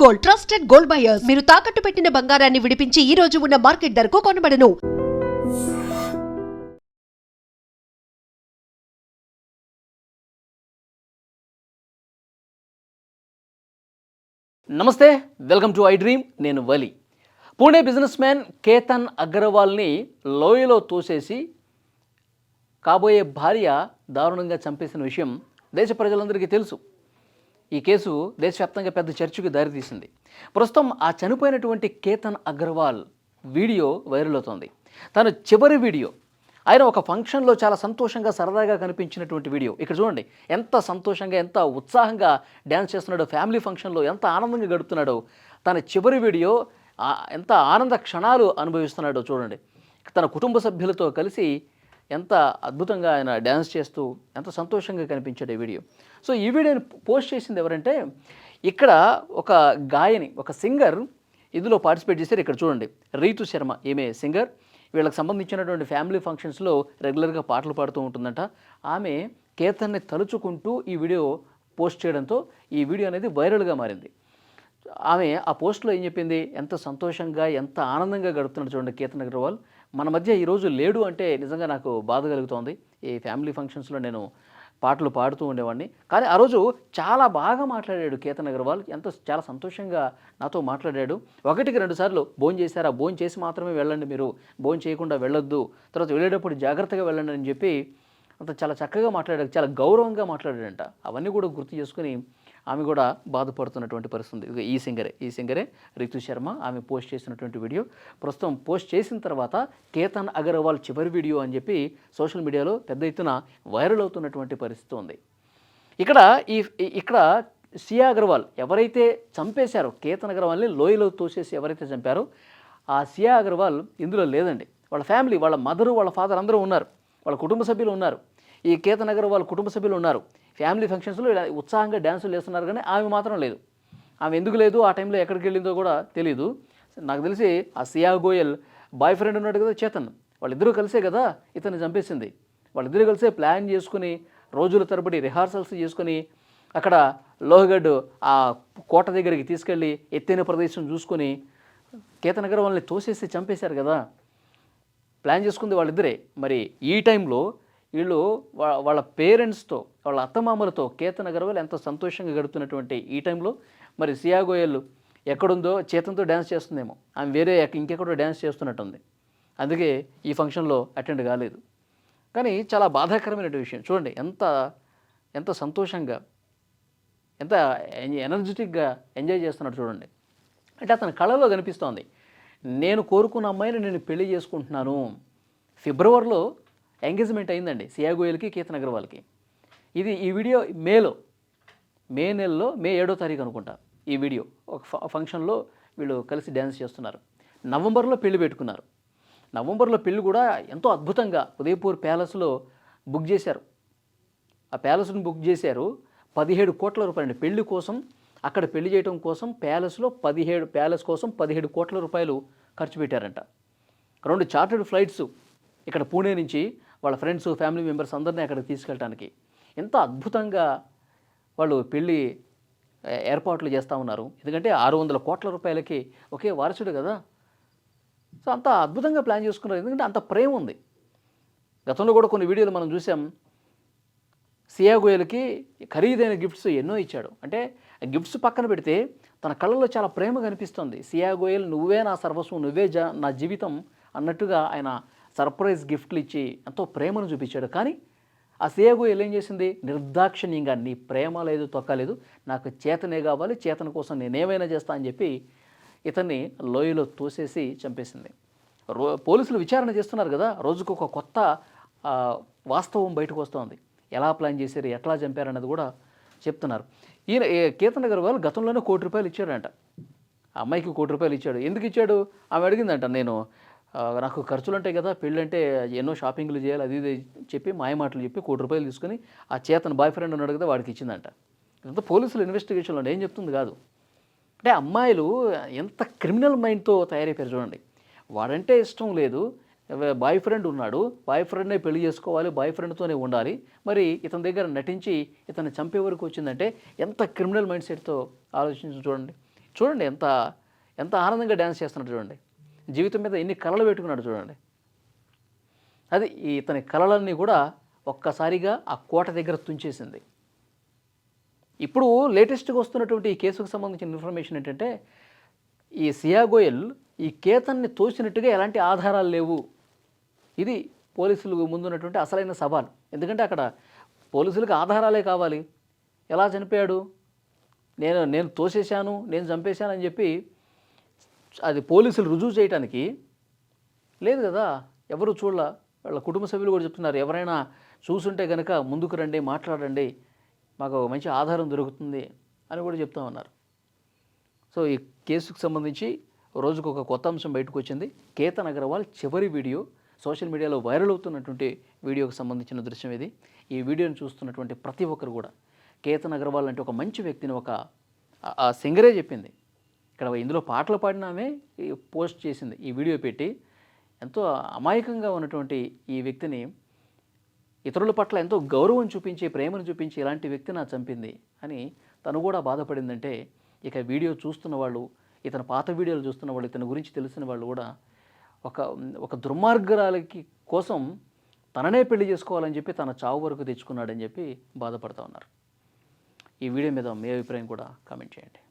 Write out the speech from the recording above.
Gold, trusted gold buyers. మీరు తాకట్టు పెట్టిన బంగారాన్ని విడిపించి ఈ రోజు ఉన్న మార్కెట్ ధరకు కొనబడను. నమస్తే, వెల్కమ్ టు ఐ డ్రీమ్. నేను వలి. పూణే బిజినెస్ మ్యాన్ కేతన్ అగర్వాల్ని లోయలో తోసేసి కాబోయే భార్య దారుణంగా చంపేసిన విషయం దేశ ప్రజలందరికీ తెలుసు. ఈ కేసు దేశవ్యాప్తంగా పెద్ద చర్చకు దారితీసింది. ప్రస్తుతం ఆ చనిపోయినటువంటి కేతన్ అగర్వాల్ వీడియో వైరల్ అవుతోంది. తన చివరి వీడియో, ఆయన ఒక ఫంక్షన్లో చాలా సంతోషంగా సరదాగా కనిపించినటువంటి వీడియో. ఇక్కడ చూడండి, ఎంత సంతోషంగా ఎంత ఉత్సాహంగా డ్యాన్స్ చేస్తున్నాడో, ఫ్యామిలీ ఫంక్షన్లో ఎంత ఆనందంగా గడుపుతున్నాడో. తన చివరి వీడియో ఎంత ఆనంద క్షణాలు అనుభవిస్తున్నాడో చూడండి. తన కుటుంబ సభ్యులతో కలిసి ఎంత అద్భుతంగా ఆయన డ్యాన్స్ చేస్తూ ఎంత సంతోషంగా కనిపించాడు ఈ వీడియో. సో ఈ వీడియోని పోస్ట్ చేసింది ఎవరంటే, ఇక్కడ ఒక గాయని, ఒక సింగర్ ఇందులో పార్టిసిపేట్ చేశారు. ఇక్కడ చూడండి, రీతు శర్మ, ఈమె సింగర్. వీళ్ళకి సంబంధించినటువంటి ఫ్యామిలీ ఫంక్షన్స్లో రెగ్యులర్గా పాటలు పాడుతూ ఉంటుందంట. ఆమె కేతన్ని తలుచుకుంటూ ఈ వీడియో పోస్ట్ చేయడంతో ఈ వీడియో అనేది వైరల్గా మారింది. ఆమె ఆ పోస్ట్లో ఏం చెప్పింది, ఎంత సంతోషంగా ఎంత ఆనందంగా గడుపుతున్నాడు చూడండి కేతన్ అగర్వాల్. మన మధ్య ఈరోజు లేడు అంటే నిజంగా నాకు బాధ కలుగుతోంది. ఈ ఫ్యామిలీ ఫంక్షన్స్లో నేను పాటలు పాడుతూ ఉండేవాడిని, కానీ ఆ రోజు చాలా బాగా మాట్లాడాడు కేతన్ అగర్వాల్. చాలా సంతోషంగా నాతో మాట్లాడాడు. ఒకటికి 2 సార్లు భోజనం చేశారా, భోజనం చేసి మాత్రమే వెళ్ళండి, మీరు భోజనం చేయకుండా వెళ్ళొద్దు, తర్వాత వెళ్ళేటప్పుడు జాగ్రత్తగా వెళ్ళండి అని చెప్పి చాలా చక్కగా మాట్లాడాడు, చాలా గౌరవంగా మాట్లాడాడంట. అవన్నీ కూడా గుర్తు చేసుకుని ఆమె కూడా బాధపడుతున్నటువంటి పరిస్థితి. ఈ సింగరే రితు శర్మ. ఆమె పోస్ట్ చేసినటువంటి వీడియో ప్రస్తుతం పోస్ట్ చేసిన తర్వాత కేతన్ అగర్వాల్ చివరి వీడియో అని చెప్పి సోషల్ మీడియాలో పెద్ద ఎత్తున వైరల్ అవుతున్నటువంటి పరిస్థితి ఉంది. ఇక్కడ సియా అగర్వాల్ ఎవరైతే చంపేశారో, కేతన్ అగర్వాల్ని లోయలో తోసేసి ఎవరైతే చంపారో ఆ సియా అగర్వాల్ ఇందులో లేదండి. వాళ్ళ ఫ్యామిలీ, వాళ్ళ మదరు, వాళ్ళ ఫాదర్ అందరూ ఉన్నారు, వాళ్ళ కుటుంబ సభ్యులు ఉన్నారు. ఈ కేతన్ అగర్వాల్ కుటుంబ సభ్యులు ఉన్నారు. ఫ్యామిలీ ఫంక్షన్స్లో ఇలా ఉత్సాహంగా డ్యాన్సులు వేస్తున్నారు, కానీ ఆమె మాత్రం లేదు. ఆమె ఎందుకు లేదు, ఆ టైంలో ఎక్కడికి వెళ్ళిందో కూడా తెలియదు. నాకు తెలిసి ఆ సియా గోయల్ బాయ్ ఫ్రెండ్ ఉన్నాడు కదా చేతన్, వాళ్ళిద్దరూ కలిసే కదా ఇతన్ని చంపేసింది. వాళ్ళిద్దరూ కలిసే ప్లాన్ చేసుకుని రోజుల తరబడి రిహార్సల్స్ చేసుకుని అక్కడ లోహగఢ్ ఆ కోట దగ్గరికి తీసుకెళ్ళి ఎత్తైన ప్రదేశం చూసుకొని కేతన్ అగర్వాల్ని తోసేసి చంపేశారు కదా. ప్లాన్ చేసుకుంది వాళ్ళిద్దరే. మరి ఈ టైంలో వీళ్ళు వాళ్ళ పేరెంట్స్తో, వాళ్ళ అత్తమామలతో కేతన్ అగర్వాల్ ఎంతో సంతోషంగా గడుపుతున్నటువంటి ఈ టైంలో మరి సియా గోయల్ ఎక్కడుందో చేతన్తో డ్యాన్స్ చేస్తుందేమో, ఆమె వేరే ఇంకెక్కడో డ్యాన్స్ చేస్తున్నట్టుంది. అందుకే ఈ ఫంక్షన్లో అటెండ్ కాలేదు. కానీ చాలా బాధాకరమైన విషయం చూడండి, ఎంత సంతోషంగా ఎంత ఎనర్జెటిక్గా ఎంజాయ్ చేస్తున్నాడు చూడండి. అంటే అతని కళలో కనిపిస్తోంది, నేను కోరుకున్న అమ్మాయిని నేను పెళ్లి చేసుకుంటున్నాను. ఫిబ్రవరిలో ఎంగేజ్మెంట్ అయిందండి సియా గోయల్కి కేతన్ అగర్వాల్కి. ఈ వీడియో మే నెలలో మే 7వ తారీఖు అనుకుంటా. ఈ వీడియో ఒక ఫంక్షన్లో వీళ్ళు కలిసి డ్యాన్స్ చేస్తున్నారు. నవంబర్లో పెళ్లి పెట్టుకున్నారు. నవంబర్లో పెళ్లి కూడా ఎంతో అద్భుతంగా ఉదయపూర్ ప్యాలెస్లో బుక్ చేశారు. ఆ ప్యాలెస్ను బుక్ చేశారు. 17 కోట్ల రూపాయలు పెళ్లి కోసం, అక్కడ పెళ్లి చేయడం కోసం ప్యాలెస్ కోసం 17 కోట్ల రూపాయలు ఖర్చు పెట్టారంట. 2 చార్టర్డ్ ఫ్లైట్స్ ఇక్కడ పూణే నుంచి వాళ్ళ ఫ్రెండ్స్, ఫ్యామిలీ మెంబర్స్ అందరినీ అక్కడికి తీసుకెళ్ళడానికి ఎంత అద్భుతంగా వాళ్ళు పెళ్ళి ఏర్పాట్లు చేస్తూ ఉన్నారు. ఎందుకంటే 600 కోట్ల రూపాయలకి ఒకే వారసుడు కదా. సో అంత అద్భుతంగా ప్లాన్ చేసుకున్నారు, ఎందుకంటే అంత ప్రేమ ఉంది. గతంలో కూడా కొన్ని వీడియోలు మనం చూసాం. సియా గోయల్కి ఖరీదైన గిఫ్ట్స్ ఎన్నో ఇచ్చాడు. అంటే గిఫ్ట్స్ పక్కన పెడితే తన కళ్ళలో చాలా ప్రేమ కనిపిస్తుంది. సియా గోయల్ నువ్వే నా సర్వస్వం, నువ్వే నా జీవితం అన్నట్టుగా ఆయన సర్ప్రైజ్ గిఫ్ట్లు ఇచ్చి ఎంతో ప్రేమను చూపించాడు. కానీ ఆ సియా గోయల్ ఏం చేసింది, నిర్దాక్షిణ్యంగా నీ ప్రేమ లేదు, తొక్కలేదు, నాకు చేతనే కావాలి, చేతన కోసం నేనేమైనా చేస్తా అని చెప్పి ఇతన్ని లోయలో తోసేసి చంపేసింది. పోలీసులు విచారణ చేస్తున్నారు కదా, రోజుకు ఒక కొత్త వాస్తవం బయటకు వస్తుంది. ఎలా ప్లాన్ చేశారు, ఎట్లా చంపారన్నది కూడా చెప్తున్నారు. కేతన్ అగర్వాల్ గతంలోనే ₹1 కోటి ఇచ్చాడంట. ఆ అమ్మాయికి ₹1 కోటి ఇచ్చాడు. ఎందుకు ఇచ్చాడు, ఆమె అడిగిందంట, నాకు ఖర్చులు ఉంటాయి కదా, పెళ్ళంటే ఎన్నో షాపింగ్లు చేయాలి, అది ఇది చెప్పి మాయమాటలు చెప్పి ₹1 కోటి తీసుకుని ఆ చేతన్ బాయ్ ఫ్రెండ్ ఉన్నాడు కదా వాడికి ఇచ్చిందంట. ఇదంతా పోలీసులు ఇన్వెస్టిగేషన్లో ఏం చెప్తుంది కాదు. అంటే అమ్మాయిలు ఎంత క్రిమినల్ మైండ్తో తయారైపోయారు చూడండి. వాడంటే ఇష్టం లేదు, బాయ్ ఫ్రెండ్ ఉన్నాడు, బాయ్ ఫ్రెండ్నే పెళ్లి చేసుకోవాలి, బాయ్ ఫ్రెండ్తోనే ఉండాలి, మరి ఇతని దగ్గర నటించి ఇతన్ని చంపే వరకు వచ్చిందంటే ఎంత క్రిమినల్ మైండ్ సెట్తో ఆలోచించి చూడండి. చూడండి ఎంత ఎంత ఆనందంగా డ్యాన్స్ చేస్తున్నాడు చూడండి. జీవితం మీద ఎన్ని కళలు పెట్టుకున్నాడు చూడండి. అది ఇతని కళలన్నీ కూడా ఒక్కసారిగా ఆ కోట దగ్గర తుంచేసింది. ఇప్పుడు లేటెస్ట్గా వస్తున్నటువంటి ఈ కేసుకు సంబంధించిన ఇన్ఫర్మేషన్ ఏంటంటే, ఈ సియా గోయల్ ఈ కేతన్ని తోసినట్టుగా ఎలాంటి ఆధారాలు లేవు. ఇది పోలీసులకు ముందున్నటువంటి అసలైన సవాల్. ఎందుకంటే అక్కడ పోలీసులకు ఆధారాలే కావాలి. ఎలా చనిపోయాడు, నేను తోసేశాను, నేను చంపేశాను అని చెప్పి అది పోలీసులు రుజువు చేయడానికి లేదు కదా. ఎవరు చూడలా. వాళ్ళ కుటుంబ సభ్యులు కూడా చెప్తున్నారు, ఎవరైనా చూసుంటే కనుక ముందుకు రండి, మాట్లాడండి, మాకు మంచి ఆధారం దొరుకుతుంది అని కూడా చెప్తా ఉన్నారు. సో ఈ కేసుకు సంబంధించి రోజుకు ఒక కొత్త అంశం బయటకు వచ్చింది. కేతన్ అగర్వాల్ చివరి వీడియో సోషల్ మీడియాలో వైరల్ అవుతున్నటువంటి వీడియోకి సంబంధించిన దృశ్యం ఇది. ఈ వీడియోని చూస్తున్నటువంటి ప్రతి ఒక్కరు కూడా కేతన్ అగర్వాల్ అంటే ఒక మంచి వ్యక్తిని ఒక ఆ సింగరే చెప్పింది. ఇక్కడ ఇందులో పాటలు పాడిన ఆమె పోస్ట్ చేసింది, ఈ వీడియో పెట్టి ఎంతో అమాయకంగా ఉన్నటువంటి ఈ వ్యక్తిని, ఇతరుల పట్ల ఎంతో గౌరవం చూపించి, ప్రేమను చూపించి ఇలాంటి వ్యక్తిని నా చంపింది అని తను కూడా బాధపడిందంటే, ఇక వీడియో చూస్తున్న వాళ్ళు, ఇతని పాత వీడియోలు చూస్తున్న వాళ్ళు, ఇతని గురించి తెలిసిన వాళ్ళు కూడా ఒక దుర్మార్గురాలకి కోసం తననే పెళ్లి చేసుకోవాలని చెప్పి తన చావు వరకు తెచ్చుకున్నాడని చెప్పి బాధపడుతూ ఉన్నారు. ఈ వీడియో మీద మీ అభిప్రాయం కూడా కామెంట్ చేయండి.